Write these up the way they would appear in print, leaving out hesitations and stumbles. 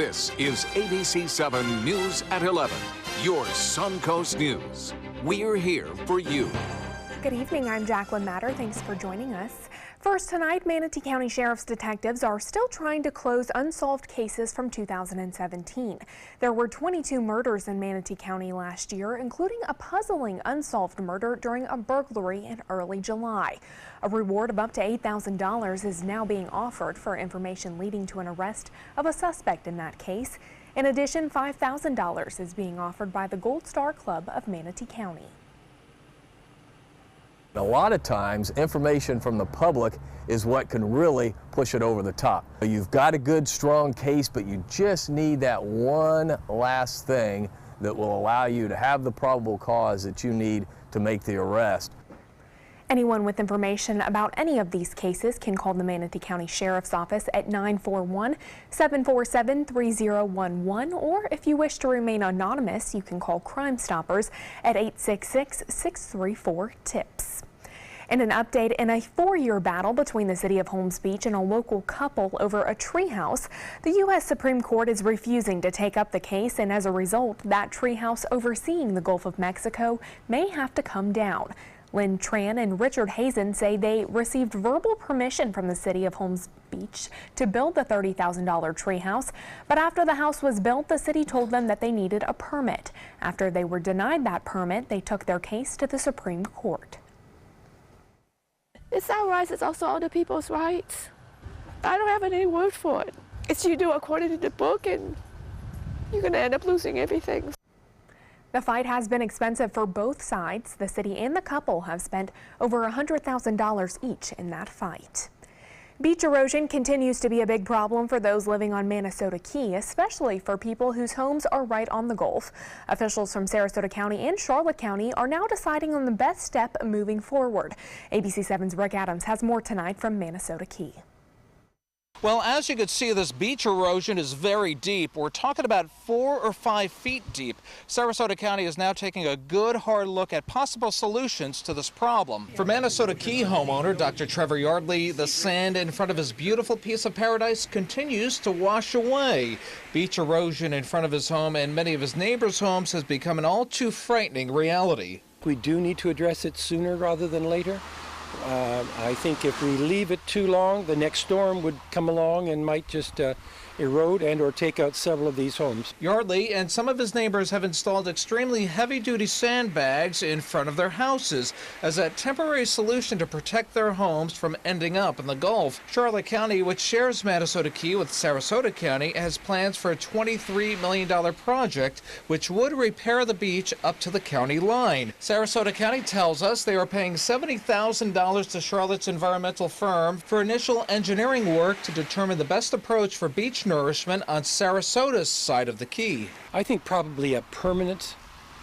This is ABC7 News at 11, your Suncoast News. We're here for you. Good evening, I'm Jacqueline Matter. Thanks for joining us. First tonight, Manatee County Sheriff's detectives are still trying to close unsolved cases from 2017. There were 22 murders in Manatee County last year, including a puzzling unsolved murder during a burglary in early July. A reward of up to $8,000 is now being offered for information leading to an arrest of a suspect in that case. In addition, $5,000 is being offered by the Gold Star Club of Manatee County. A lot of times, information from the public is what can really push it over the top. You've got a good, strong case, but you just need that one last thing that will allow you to have the probable cause that you need to make the arrest. Anyone with information about any of these cases can call the Manatee County Sheriff's Office at 941-747-3011, or if you wish to remain anonymous, you can call Crime Stoppers at 866-634-TIPS. And an update in a 4-year battle between the city of Holmes Beach and a local couple over a treehouse. The U.S. Supreme Court is refusing to take up the case, and as a result, that treehouse overseeing the Gulf of Mexico may have to come down. Lynn Tran and Richard Hazen say they received verbal permission from the city of Holmes Beach to build the $30,000 treehouse, but after the house was built, the city told them that they needed a permit. After they were denied that permit, they took their case to the Supreme Court. It's our rights, it's also other people's rights. I don't have any word for it. It's you do according to the book and you're going to end up losing everything. The fight has been expensive for both sides. The city and the couple have spent over $100,000 each in that fight. Beach erosion continues to be a big problem for those living on Minnesota Key, especially for people whose homes are right on the Gulf. Officials from Sarasota County and Charlotte County are now deciding on the best step moving forward. ABC7's Rick Adams has more tonight from Minnesota Key. Well, as you can see, this beach erosion is very deep. We're talking about 4 or 5 feet deep. Sarasota County is now taking a good hard look at possible solutions to this problem. For Minnesota Key homeowner Dr. Trevor Yardley, the sand in front of his beautiful piece of paradise continues to wash away. Beach erosion in front of his home and many of his neighbors' homes has become an all too frightening reality. We do need to address it sooner rather than later. I think if we leave it too long, the next storm would come along and might just erode and or take out several of these homes. Yardley and some of his neighbors have installed extremely heavy-duty sandbags in front of their houses as a temporary solution to protect their homes from ending up in the Gulf. Charlotte County, which shares Minnesota Key with Sarasota County, has plans for a $23 million project which would repair the beach up to the county line. Sarasota County tells us they are paying $70,000 to Charlotte's environmental firm for initial engineering work to determine the best approach for beach nourishment on Sarasota's side of the Key. I think probably a permanent,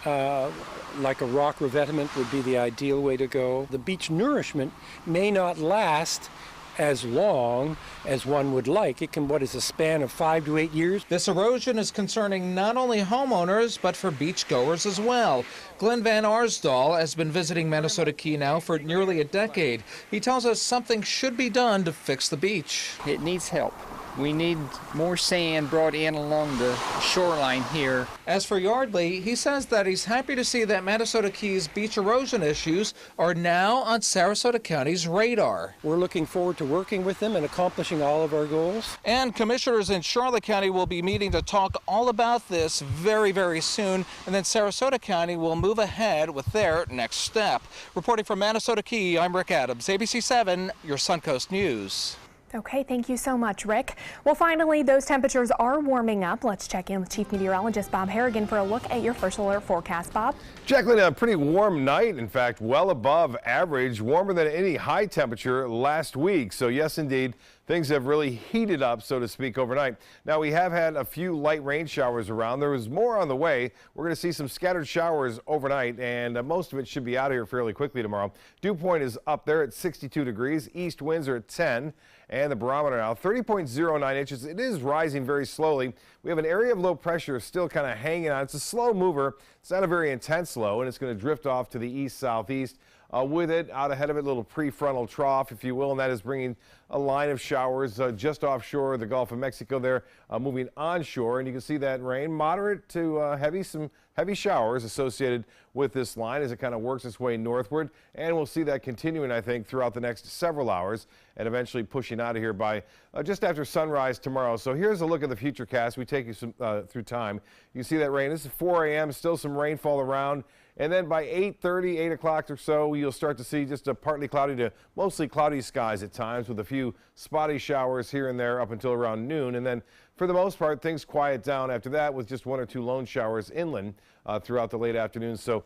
like a rock revetment, would be the ideal way to go. The beach nourishment may not last as long as one would like. It can, what is a span of 5 to 8 years? This erosion is concerning not only homeowners, but for beachgoers as well. Glenn Van Arsdal has been visiting Minnesota Key now for nearly a decade. He tells us something should be done to fix the beach. It needs help. We need more sand brought in along the shoreline here. As for Yardley, he says that he's happy to see that Minnesota Key's beach erosion issues are now on Sarasota County's radar. We're looking forward to working with them and accomplishing all of our goals. And commissioners in Charlotte County will be meeting to talk all about this very, very soon. And then Sarasota County will move ahead with their next step. Reporting from Minnesota Key, I'm Rick Adams, ABC7, your Suncoast News. Okay, thank you so much, Rick. Well, finally, those temperatures are warming up. Let's check in with Chief Meteorologist Bob Harrigan for a look at your first alert forecast. Bob? Jacqueline, a pretty warm night. In fact, well above average, warmer than any high temperature last week. So yes, indeed, things have really heated up, so to speak, overnight. Now, we have had a few light rain showers around. There is more on the way. We're going to see some scattered showers overnight, and most of it should be out of here fairly quickly tomorrow. Dew point is up there at 62 degrees. East winds are at 10. And the barometer now, 30.09 inches. It is rising very slowly. We have an area of low pressure still kind of hanging on. It's a slow mover. It's not a very intense low, and it's going to drift off to the east-southeast with it, out ahead of it, a little prefrontal trough, if you will, and that is bringing a line of showers just offshore the Gulf of Mexico there, moving onshore, and you can see that rain, moderate to heavy, some heavy showers associated with this line as it kind of works its way northward, and we'll see that continuing, I think, throughout the next several hours and eventually pushing out of here by just after sunrise tomorrow. So here's a look at the futurecast. We take you through time. You can see that rain. This is 4 a.m., still some rainfall around. And then by 8:30, 8 o'clock or so, you'll start to see just a partly cloudy to mostly cloudy skies at times with a few spotty showers here and there up until around noon. And then for the most part, things quiet down after that with just 1 or 2 lone showers inland throughout the late afternoon. So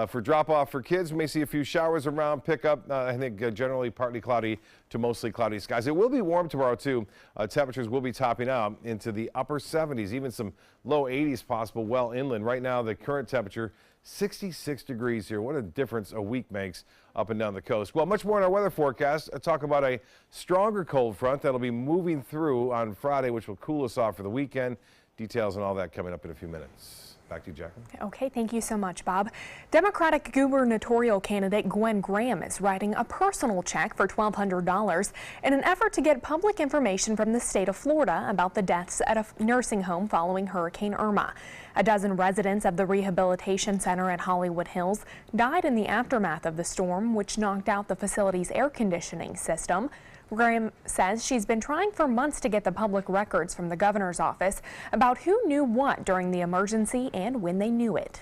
for drop-off for kids, we may see a few showers around, pick up, I think generally partly cloudy to mostly cloudy skies. It will be warm tomorrow, too. Temperatures will be topping out into the upper 70s, even some low 80s possible well inland. Right now, the current temperature 66 degrees here. What a difference a week makes up and down the coast. Well, much more in our weather forecast. Talk about a stronger cold front that'll be moving through on Friday, which will cool us off for the weekend. Details and all that coming up in a few minutes. Back to you, Jacqueline. Okay, thank you so much, Bob. Democratic gubernatorial candidate Gwen Graham is writing a personal check for $1,200 in an effort to get public information from the state of Florida about the deaths at a nursing home following Hurricane Irma. A dozen residents of the rehabilitation center at Hollywood Hills died in the aftermath of the storm, which knocked out the facility's air conditioning system. Graham says she's been trying for months to get the public records from the governor's office about who knew what during the emergency and when they knew it.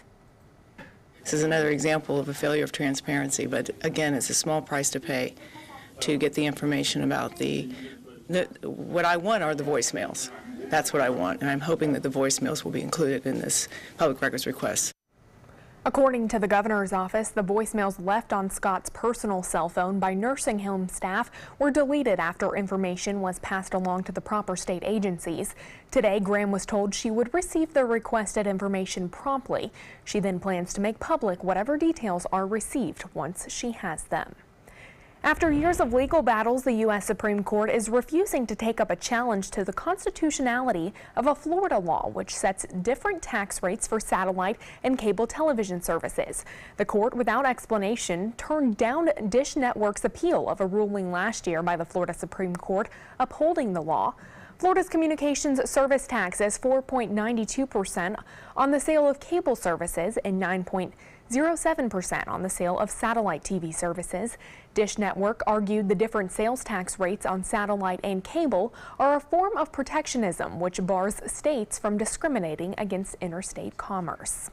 This is another example of a failure of transparency, but again, it's a small price to pay to get the information about what I want are the voicemails. That's what I want, and I'm hoping that the voicemails will be included in this public records request. According to the governor's office, the voicemails left on Scott's personal cell phone by nursing home staff were deleted after information was passed along to the proper state agencies. Today, Graham was told she would receive the requested information promptly. She then plans to make public whatever details are received once she has them. After years of legal battles, the U.S. Supreme Court is refusing to take up a challenge to the constitutionality of a Florida law which sets different tax rates for satellite and cable television services. The court, without explanation, turned down Dish Network's appeal of a ruling last year by the Florida Supreme Court upholding the law. Florida's communications service tax is 4.92% on the sale of cable services and 9.07% on the sale of satellite TV services. Dish Network argued the different sales tax rates on satellite and cable are a form of protectionism which bars states from discriminating against interstate commerce.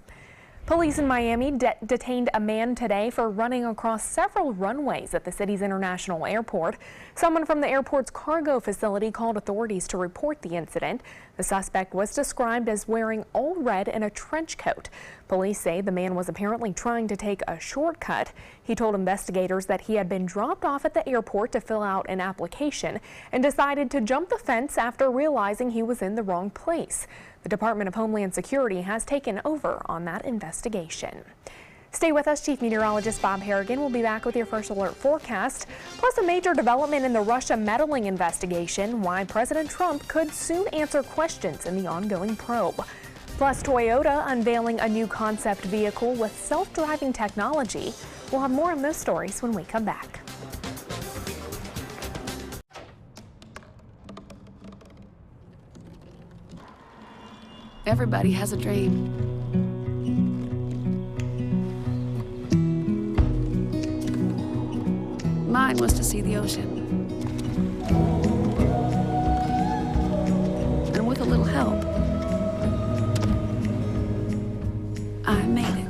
Police in Miami detained a man today for running across several runways at the city's international airport. Someone from the airport's cargo facility called authorities to report the incident. The suspect was described as wearing all red and a trench coat. Police say the man was apparently trying to take a shortcut. He told investigators that he had been dropped off at the airport to fill out an application and decided to jump the fence after realizing he was in the wrong place. The Department of Homeland Security has taken over on that investigation. Stay with us. Chief Meteorologist Bob Harrigan will be back with your first alert forecast, plus a major development in the Russia meddling investigation, why President Trump could soon answer questions in the ongoing probe. Plus, Toyota unveiling a new concept vehicle with self-driving technology. We'll have more on those stories when we come back. Everybody has a dream. Mine was to see the ocean. And with a little help, I made it.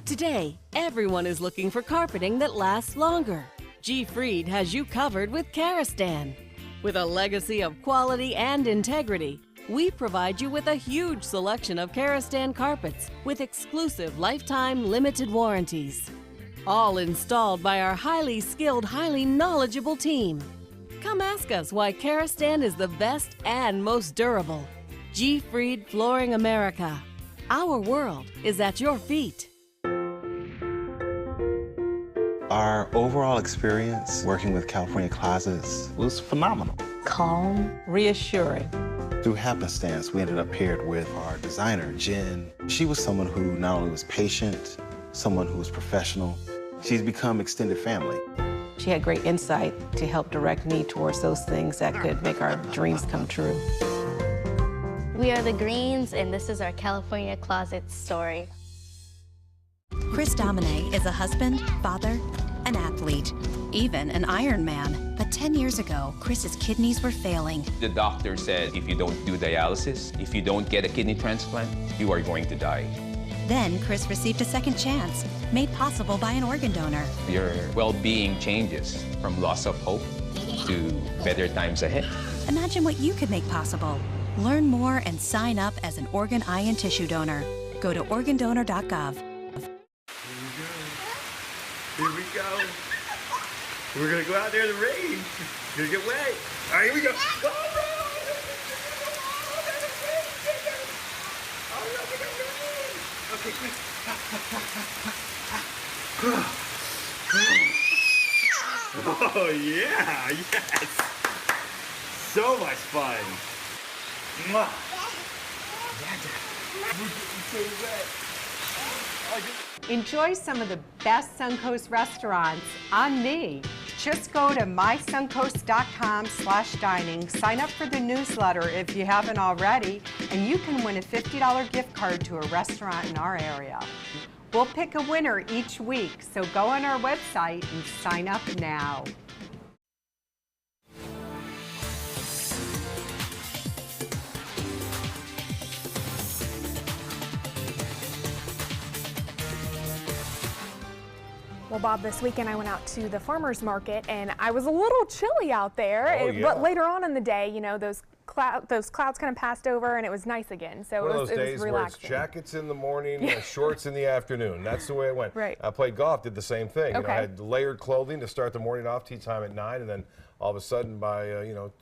Today, everyone is looking for carpeting that lasts longer. G. Fried has you covered with Karastan. With a legacy of quality and integrity, we provide you with a huge selection of Karastan carpets with exclusive lifetime limited warranties. All installed by our highly skilled, highly knowledgeable team. Come ask us why Karastan is the best and most durable. G. Fried Flooring America. Our world is at your feet. Our overall experience working with California Closets was phenomenal. Calm, reassuring, Through happenstance, we ended up paired with our designer, Jen. She was someone who not only was patient, someone who was professional. She's become extended family. She had great insight to help direct me towards those things that could make our dreams come true. We are the Greens, and this is our California Closet story. Chris Domine is a husband, father, an athlete, even an Ironman. But 10 years ago, Chris's kidneys were failing. The doctor said if you don't do dialysis, if you don't get a kidney transplant, you are going to die. Then Chris received a second chance, made possible by an organ donor. Your well-being changes from loss of hope to better times ahead. Imagine what you could make possible. Learn more and sign up as an organ, eye, and tissue donor. Go to organdonor.gov. Here we go. We're gonna go out there in the rain. It's gonna get wet. All right, here we go. Okay, quick. Oh yeah, yes. So much fun. Mwah. Enjoy some of the best Suncoast restaurants on me. Just go to mysuncoast.com/dining, sign up for the newsletter if you haven't already, and you can win a $50 gift card to a restaurant in our area. We'll pick a winner each week, so go on our website and sign up now. Well, Bob, this weekend I went out to the farmer's market and I was a little chilly out there. Oh, yeah. But later on in the day, you know, those clouds kind of passed over and it was nice again. So One it of was those days where it's relaxing. jackets in the morning, shorts in the afternoon. That's the way it went. Right. I played golf, did the same thing. You know, Okay. I had layered clothing to start the morning off, tee time at 9, and then all of a sudden by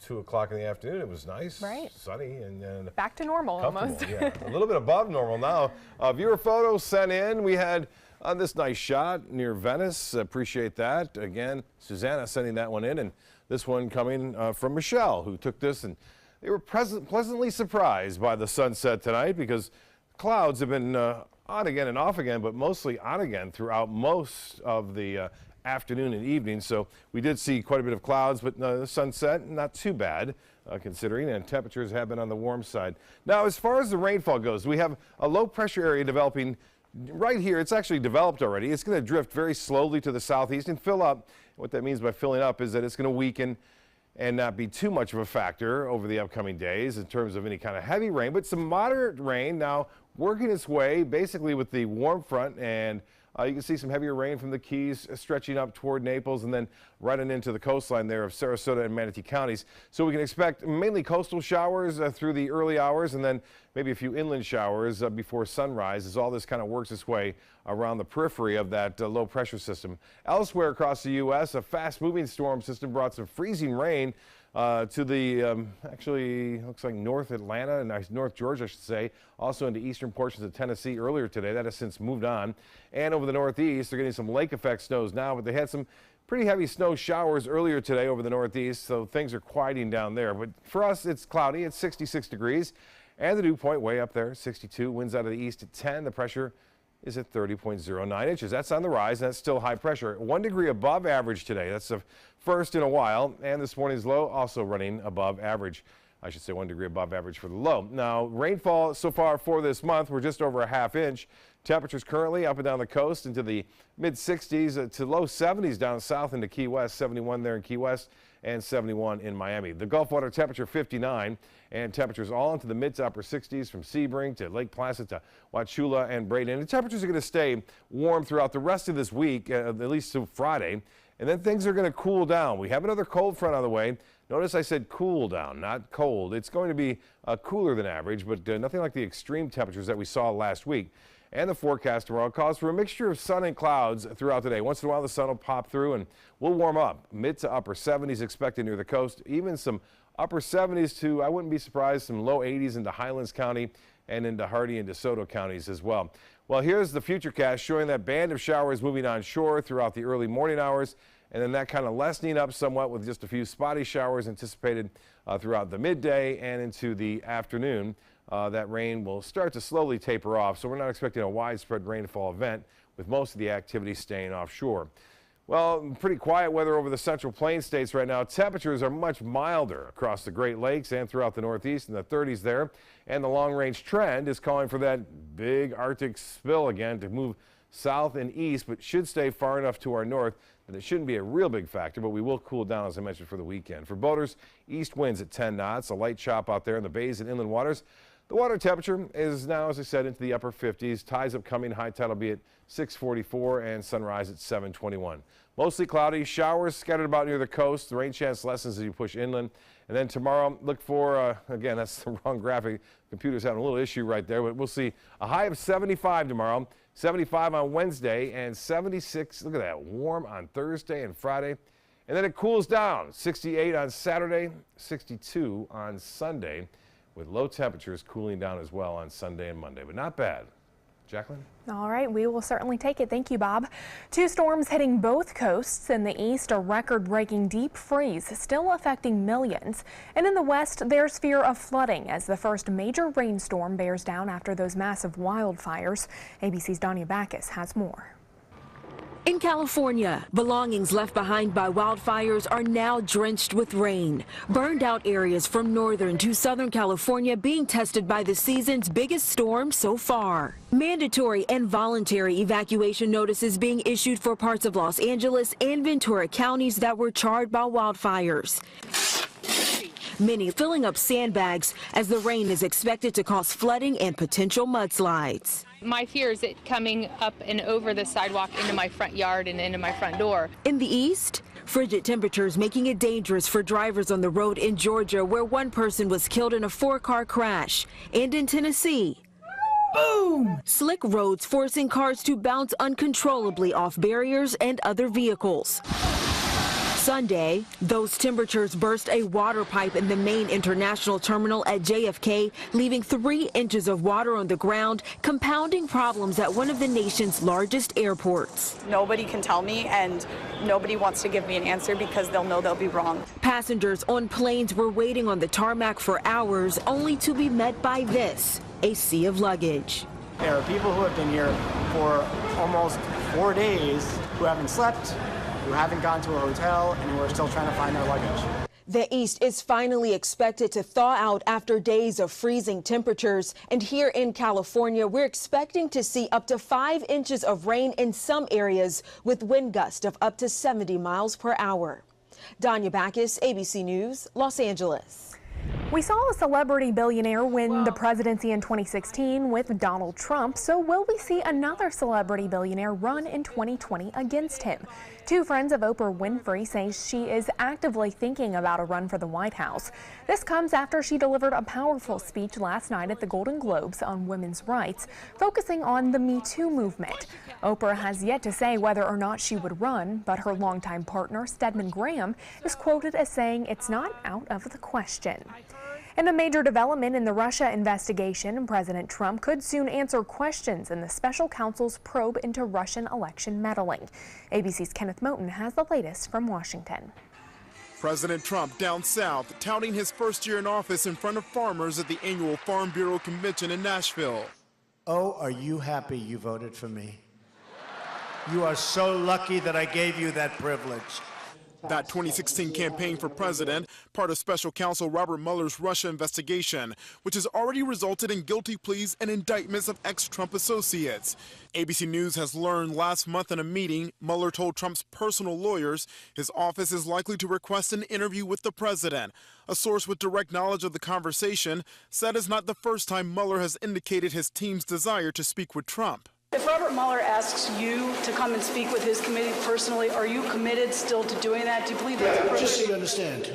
2 o'clock in the afternoon, it was nice, Right. sunny, and Back to normal almost. yeah, a little bit above normal now. Viewer photos sent in. We had this nice shot near Venice. Appreciate that. Again, Susanna sending that one in, and this one coming from Michelle, who took this, and they were pleasantly surprised by the sunset tonight because clouds have been on again and off again, but mostly on again throughout most of the afternoon and evening. So we did see quite a bit of clouds, but the sunset, not too bad. Considering, and temperatures have been on the warm side. Now, as far as the rainfall goes, we have a low pressure area developing right here. It's actually developed already. It's going to drift very slowly to the southeast and fill up. What that means by filling up is that it's going to weaken and not be too much of a factor over the upcoming days in terms of any kind of heavy rain, but some moderate rain now working its way basically with the warm front, and you can see some heavier rain from the Keys stretching up toward Naples and then running into the coastline there of Sarasota and Manatee counties. So we can expect mainly coastal showers through the early hours and then maybe a few inland showers before sunrise as all this kind of works its way around the periphery of that low pressure system. Elsewhere across the U.S., a fast moving storm system brought some freezing rain to the, actually looks like North Atlanta and North Georgia, I should say, also into eastern portions of Tennessee earlier today. That has since moved on. And over the Northeast, they're getting some lake effect snows now, but they had some pretty heavy snow showers earlier today over the Northeast, so things are quieting down there. But for us, it's cloudy. It's 66 degrees. And the dew point way up there, 62. Winds out of the east at 10. The pressure is at 30.09 inches. That's on the rise, and that's still high pressure. 1 degree above average today. That's the first in a while. And this morning's low also running above average. I should say 1 degree above average for the low. Now, rainfall so far for this month, we're just over a ½ inch. Temperatures currently up and down the coast into the mid-60s to low 70s down south into Key West, 71 there in Key West and 71 in Miami. The Gulf water temperature 59 and temperatures all into the mid to upper 60s from Sebring to Lake Placid to Wauchula and Braden. And the temperatures are going to stay warm throughout the rest of this week, at least through Friday. And then things are going to cool down. We have another cold front on the way. Notice I said cool down, not cold. It's going to be cooler than average, but nothing like the extreme temperatures that we saw last week. And the forecast tomorrow calls for a mixture of sun and clouds throughout the day. Once in a while, the sun will pop through and we'll warm up. Mid to upper 70s expected near the coast, even some upper 70s to, I wouldn't be surprised, some low 80s into Highlands County and into Hardee and DeSoto counties as well. Well, here's the Futurecast showing that band of showers moving on shore throughout the early morning hours and then that kind of lessening up somewhat with just a few spotty showers anticipated throughout the midday and into the afternoon. That rain will start to slowly taper off, so we're not expecting a widespread rainfall event, with most of the activity staying offshore. Well, pretty quiet weather over the Central Plains states right now. Temperatures are much milder across the Great Lakes and throughout the Northeast, in the 30s there. And the long-range trend is calling for that big Arctic spill again to move south and east, but should stay far enough to our north that it shouldn't be a real big factor, but we will cool down, as I mentioned, for the weekend. For boaters, east winds at 10 knots, a light chop out there in the bays and inland waters. The water temperature is now, as I said, into the upper 50s. Tides upcoming, high tide will be at 6:44 and sunrise at 7:21. Mostly cloudy, showers scattered about near the coast. The rain chance lessens as you push inland. And then tomorrow, look for, again, that's the wrong graphic. Computer's having a little issue right there, but we'll see a high of 75 tomorrow, 75 on Wednesday, and 76, look at that, warm on Thursday and Friday. And then it cools down, 68 on Saturday, 62 on Sunday, with low temperatures cooling down as well on Sunday and Monday, but not bad. Jacqueline? All right, we will certainly take it. Thank you, Bob. Two storms hitting both coasts. In the east, a record-breaking deep freeze still affecting millions. And in the west, there's fear of flooding as the first major rainstorm bears down after those massive wildfires. ABC's Danya Backus has more. In California, belongings left behind by wildfires are now drenched with rain. Burned out areas from northern to southern California being tested by the season's biggest storm so far. Mandatory and voluntary evacuation notices being issued for parts of Los Angeles and Ventura counties that were charred by wildfires. Many filling up sandbags as the rain is expected to cause flooding and potential mudslides. My fear is it coming up and over the sidewalk into my front yard and into my front door. In the east, frigid temperatures making it dangerous for drivers on the road in Georgia, where one person was killed in a 4-car crash. And in Tennessee, boom! Slick roads forcing cars to bounce uncontrollably off barriers and other vehicles. Sunday, those temperatures burst a water pipe in the main international terminal at JFK, leaving 3 inches of water on the ground, compounding problems at one of the nation's largest airports. Nobody can tell me, and nobody wants to give me an answer because they'll know they'll be wrong. Passengers on planes were waiting on the tarmac for hours, only to be met by this, a sea of luggage. There are people who have been here for almost 4 days who haven't slept, who haven't gone to a hotel, and who are still trying to find their luggage. The east is finally expected to thaw out after days of freezing temperatures. And here in California, we're expecting to see up to 5 inches of rain in some areas with wind gusts of up to 70 miles per hour. Danya Backus, ABC News, Los Angeles. We saw a celebrity billionaire win the presidency in 2016 with Donald Trump, so will we see another celebrity billionaire run in 2020 against him? Two friends of Oprah Winfrey say she is actively thinking about a run for the White House. This comes after she delivered a powerful speech last night at the Golden Globes on women's rights, focusing on the Me Too movement. Oprah has yet to say whether or not she would run, but her longtime partner, Stedman Graham, is quoted as saying it's not out of the question. And a major development in the Russia investigation, President Trump could soon answer questions in the special counsel's probe into Russian election meddling. ABC's Kenneth Moten has the latest from Washington. President Trump down south, touting his first year in office in front of farmers at the annual Farm Bureau convention in Nashville. Oh, are you happy you voted for me? You are so lucky that I gave you that privilege. That 2016 campaign for president, part of special counsel Robert Mueller's Russia investigation, which has already resulted in guilty pleas and indictments of ex-Trump associates. ABC News has learned last month in a meeting, Mueller told Trump's personal lawyers his office is likely to request an interview with the president. A source with direct knowledge of the conversation said it's not the first time Mueller has indicated his team's desire to speak with Trump. If Robert Mueller asks you to come and speak with his committee personally, are you committed still to doing that? Do you believe that's appropriate? Just so you understand,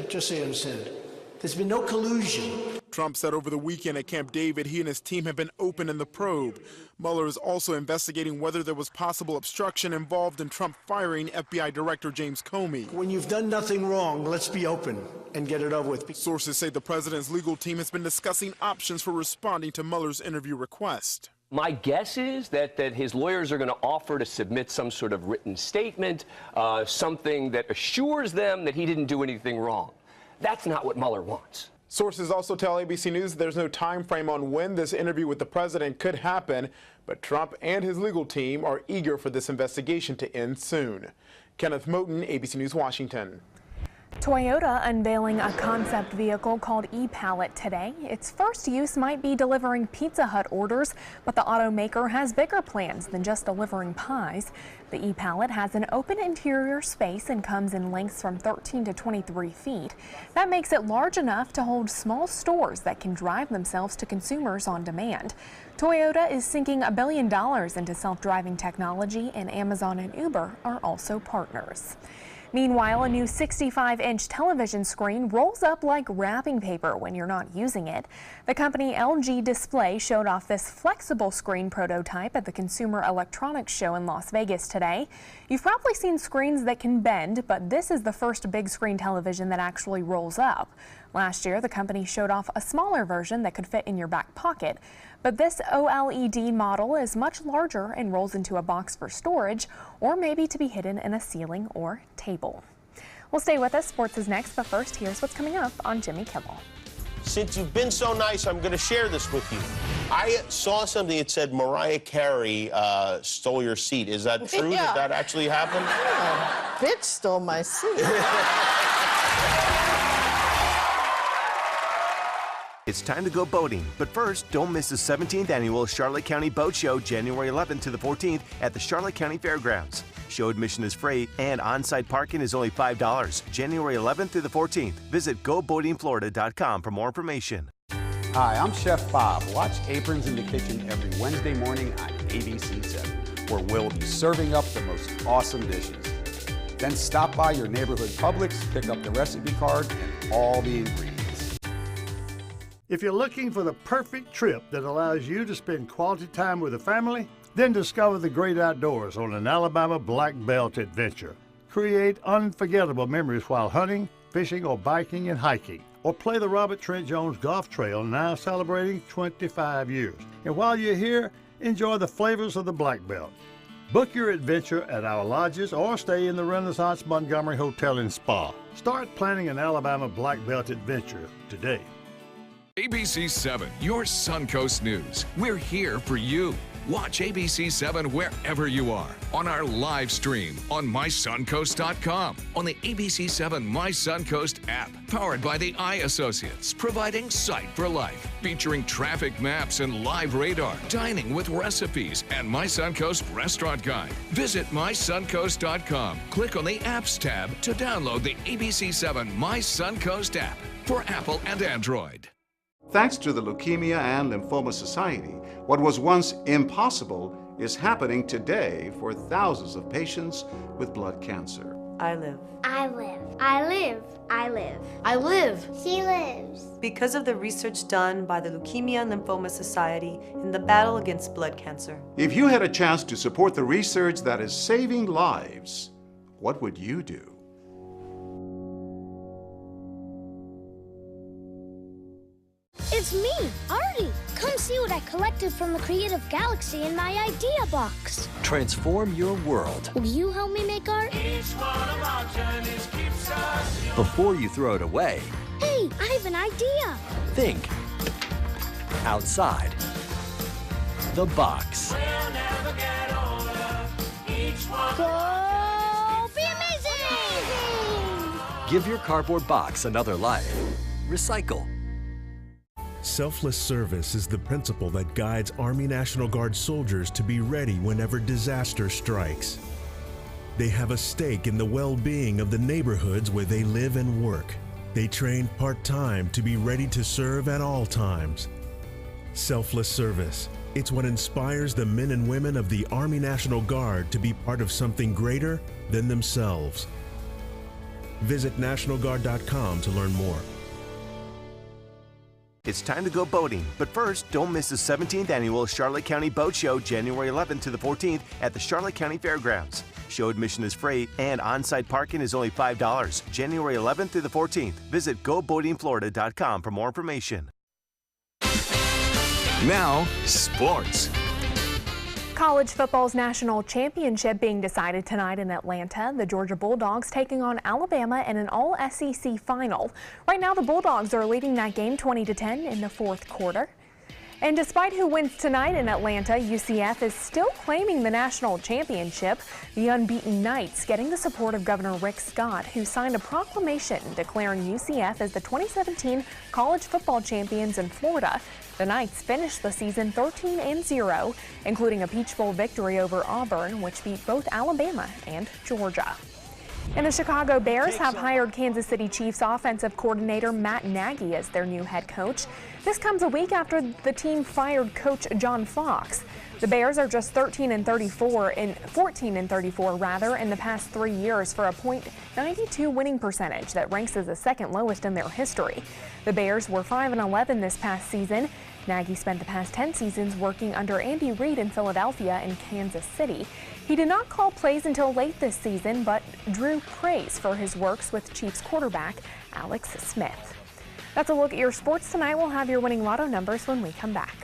there's been no collusion. Trump said over the weekend at Camp David he and his team have been open in the probe. Mueller is also investigating whether there was possible obstruction involved in Trump firing FBI Director James Comey. When you've done nothing wrong, let's be open and get it over with. Sources say the president's legal team has been discussing options for responding to Mueller's interview request. My guess is that his lawyers are going to offer to submit some sort of written statement, something that assures them that he didn't do anything wrong. That's not what Mueller wants. Sources also tell ABC News there's no time frame on when this interview with the president could happen, but Trump and his legal team are eager for this investigation to end soon. Kenneth Moten, ABC News, Washington. Toyota unveiling a concept vehicle called e-Pallet today. Its first use might be delivering Pizza Hut orders, but the automaker has bigger plans than just delivering pies. The e-Pallet has an open interior space and comes in lengths from 13 to 23 feet. That makes it large enough to hold small stores that can drive themselves to consumers on demand. Toyota is sinking $1 billion into self-driving technology, and Amazon and Uber are also partners. Meanwhile, a new 65-inch television screen rolls up like wrapping paper when you're not using it. The company LG Display showed off this flexible screen prototype at the Consumer Electronics Show in Las Vegas today. You've probably seen screens that can bend, but this is the first big screen television that actually rolls up. Last year, the company showed off a smaller version that could fit in your back pocket. But this OLED model is much larger and rolls into a box for storage, or maybe to be hidden in a ceiling or table. Well, stay with us. Sports is next, but first, here's what's coming up on Jimmy Kimmel. Since you've been so nice, I'm going to share this with you. I saw something that said Mariah Carey stole your seat. Is that true? Yeah. Did that actually happen? Yeah, bitch stole my seat. It's time to go boating, but first, don't miss the 17th annual Charlotte County Boat Show, January 11th to the 14th at the Charlotte County Fairgrounds. Show admission is free and on-site parking is only $5. January 11th through the 14th. Visit GoBoatingFlorida.com for more information. Hi, I'm Chef Bob. Watch Aprons in the Kitchen every Wednesday morning on ABC7, where we'll be serving up the most awesome dishes. Then stop by your neighborhood Publix, pick up the recipe card and all the ingredients. If you're looking for the perfect trip that allows you to spend quality time with the family, then discover the great outdoors on an Alabama Black Belt adventure. Create unforgettable memories while hunting, fishing, or biking and hiking. Or play the Robert Trent Jones Golf Trail, now celebrating 25 years. And while you're here, enjoy the flavors of the Black Belt. Book your adventure at our lodges or stay in the Renaissance Montgomery Hotel and Spa. Start planning an Alabama Black Belt adventure today. ABC7, your Suncoast News. We're here for you. Watch ABC7 wherever you are, on our live stream, on mysuncoast.com, on the ABC7 My Suncoast app, powered by the Eye Associates, providing sight for life, featuring traffic maps and live radar, dining with recipes, and My Suncoast Restaurant Guide. Visit mysuncoast.com. Click on the Apps tab to download the ABC7 My Suncoast app for Apple and Android. Thanks to the Leukemia and Lymphoma Society, what was once impossible is happening today for thousands of patients with blood cancer. I live. I live. I live. I live. I live. She lives. Because of the research done by the Leukemia and Lymphoma Society in the battle against blood cancer. If you had a chance to support the research that is saving lives, what would you do? It's me, Artie. Come see what I collected from the Creative Galaxy in my idea box. Transform your world. Will you help me make art? Each one of our journeys keeps us young. Before you throw it away, Hey, I have an idea. think outside the box. We'll never get older. Each one Go be amazing! Give your cardboard box another life. Recycle. Selfless service is the principle that guides Army National Guard soldiers to be ready whenever disaster strikes. They have a stake in the well-being of the neighborhoods where they live and work. They train part-time to be ready to serve at all times. Selfless service. It's what inspires the men and women of the Army National Guard to be part of something greater than themselves. Visit NationalGuard.com to learn more. It's time to go boating, but first, don't miss the 17th annual Charlotte County Boat Show, January 11th to the 14th at the Charlotte County Fairgrounds. Show admission is free and on-site parking is only $5. January 11th through the 14th. Visit GoBoatingFlorida.com for more information. Now, sports. College football's national championship being decided tonight in Atlanta. The Georgia Bulldogs taking on Alabama in an all-SEC final. Right now, the Bulldogs are leading that game 20-10 in the fourth quarter. And despite who wins tonight in Atlanta, UCF is still claiming the national championship. The unbeaten Knights getting the support of Governor Rick Scott, who signed a proclamation declaring UCF as the 2017 college football champions in Florida. The Knights finished the season 13-0, including a Peach Bowl victory over Auburn, which beat both Alabama and Georgia. And the Chicago Bears have hired Kansas City Chiefs offensive coordinator Matt Nagy as their new head coach. This comes a week after the team fired coach John Fox. The Bears are just 14-34 rather in the past 3 years for a .92 winning percentage that ranks as the second lowest in their history. The Bears were 5-11 this past season. Nagy spent the past 10 seasons working under Andy Reid in Philadelphia and Kansas City. He did not call plays until late this season, but drew praise for his works with Chiefs quarterback Alex Smith. That's a look at your sports tonight. We'll have your winning lotto numbers when we come back.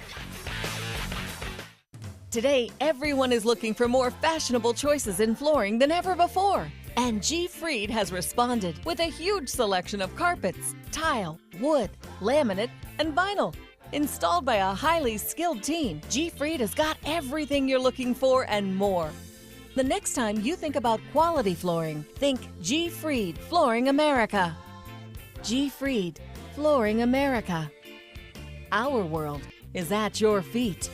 Today, everyone is looking for more fashionable choices in flooring than ever before. And G. Fried has responded with a huge selection of carpets, tile, wood, laminate, and vinyl. Installed by a highly skilled team, G. Fried has got everything you're looking for and more. The next time you think about quality flooring, think G. Fried Flooring America. G. Fried Flooring America. Our world is at your feet.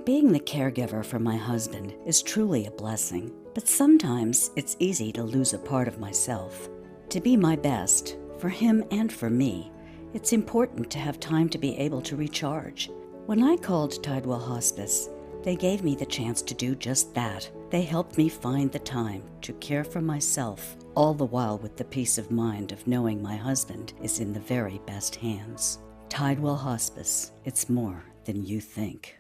Being the caregiver for my husband is truly a blessing, but sometimes it's easy to lose a part of myself. To be my best, for him and for me, it's important to have time to be able to recharge. When I called Tidewell Hospice, they gave me the chance to do just that. They helped me find the time to care for myself, all the while with the peace of mind of knowing my husband is in the very best hands. Tidewell Hospice, it's more than you think.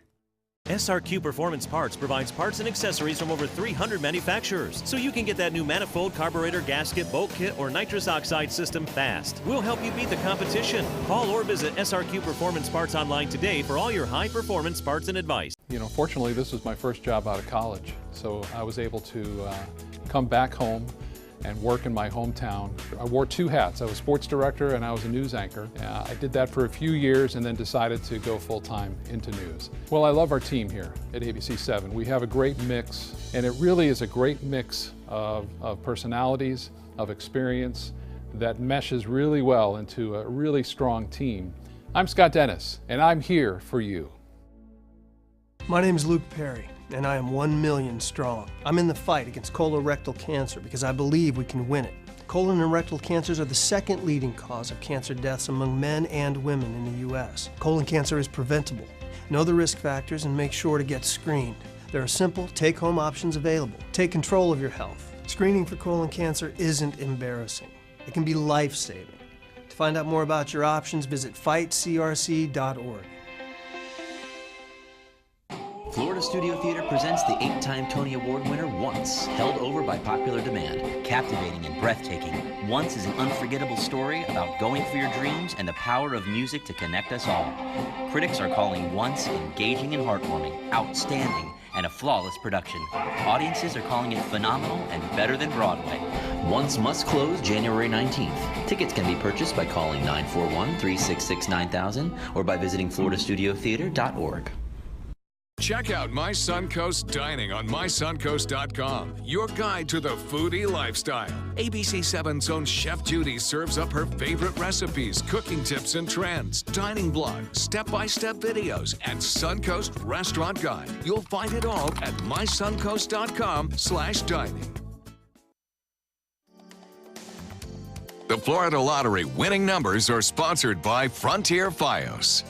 SRQ Performance Parts provides parts and accessories from over 300 manufacturers, so you can get that new manifold, carburetor, gasket, bolt kit, or nitrous oxide system fast. We'll help you beat the competition. Call or visit SRQ Performance Parts online today for all your high-performance parts and advice. You know, fortunately, this was my first job out of college, so I was able to come back home and work in my hometown. I wore two hats. I was sports director and I was a news anchor. I did that for a few years and then decided to go full-time into news. Well, I love our team here at ABC7. We have a great mix, and it really is a great mix of personalities, of experience that meshes really well into a really strong team. I'm Scott Dennis, and I'm here for you. My name is Luke Perry, and I am 1 million strong. I'm in the fight against colorectal cancer because I believe we can win it. Colon and rectal cancers are the second leading cause of cancer deaths among men and women in the U.S. Colon cancer is preventable. Know the risk factors and make sure to get screened. There are simple, take-home options available. Take control of your health. Screening for colon cancer isn't embarrassing. It can be life-saving. To find out more about your options, visit fightcrc.org. Florida Studio Theater presents the 8-time Tony Award winner Once, held over by popular demand. Captivating and breathtaking, Once is an unforgettable story about going for your dreams and the power of music to connect us all. Critics are calling Once engaging and heartwarming, outstanding, and a flawless production. Audiences are calling it phenomenal and better than Broadway. Once must close January 19th. Tickets can be purchased by calling 941-366-9000 or by visiting FloridaStudioTheater.org. Check out My Suncoast Dining on mysuncoast.com, your guide to the foodie lifestyle. ABC7's own Chef Judy serves up her favorite recipes, cooking tips and trends, dining blogs, step-by-step videos, and Suncoast Restaurant Guide. You'll find it all at mysuncoast.com/dining. The Florida Lottery winning numbers are sponsored by Frontier Fios.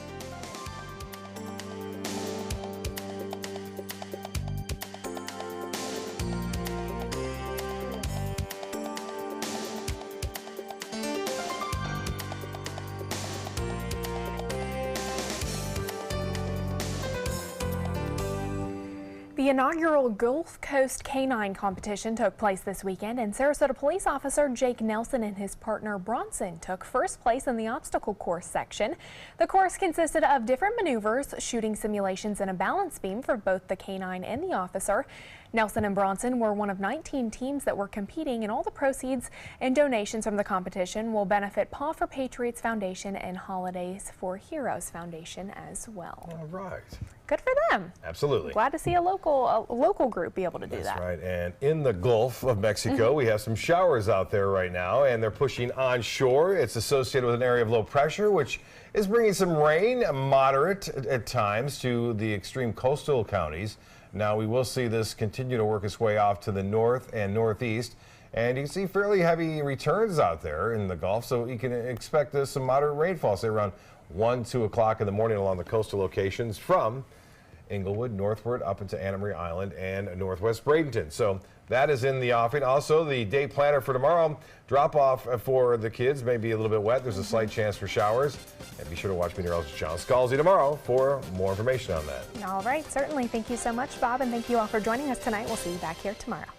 The The inaugural Gulf Coast Canine Competition took place this weekend, and Sarasota police officer Jake Nelson and his partner Bronson took first place in the obstacle course section. The course consisted of different maneuvers, shooting simulations, and a balance beam for both the canine and the officer. Nelson and Bronson were one of 19 teams that were competing, and all the proceeds and donations from the competition will benefit Paw for Patriots Foundation and Holidays for Heroes Foundation as well. All right. Good for them. Absolutely. Glad to see a local group be able to do that. That's right. And in the Gulf of Mexico, we have some showers out there right now, and they're pushing onshore. It's associated with an area of low pressure, which is bringing some rain, moderate at times, to the extreme coastal counties. Now, we will see this continue to work its way off to the north and northeast. And you can see fairly heavy returns out there in the Gulf, so you can expect some moderate rainfall, say around 1, 2 o'clock in the morning along the coastal locations from Inglewood northward up into Anna Maria Island and northwest Bradenton. So that is in the offing. Also, the day planner for tomorrow, drop off for the kids may be a little bit wet. There's a slight chance for showers. And be sure to watch meteorologist John Scalzi tomorrow for more information on that. All right, certainly. Thank you so much, Bob, and thank you all for joining us tonight. We'll see you back here tomorrow.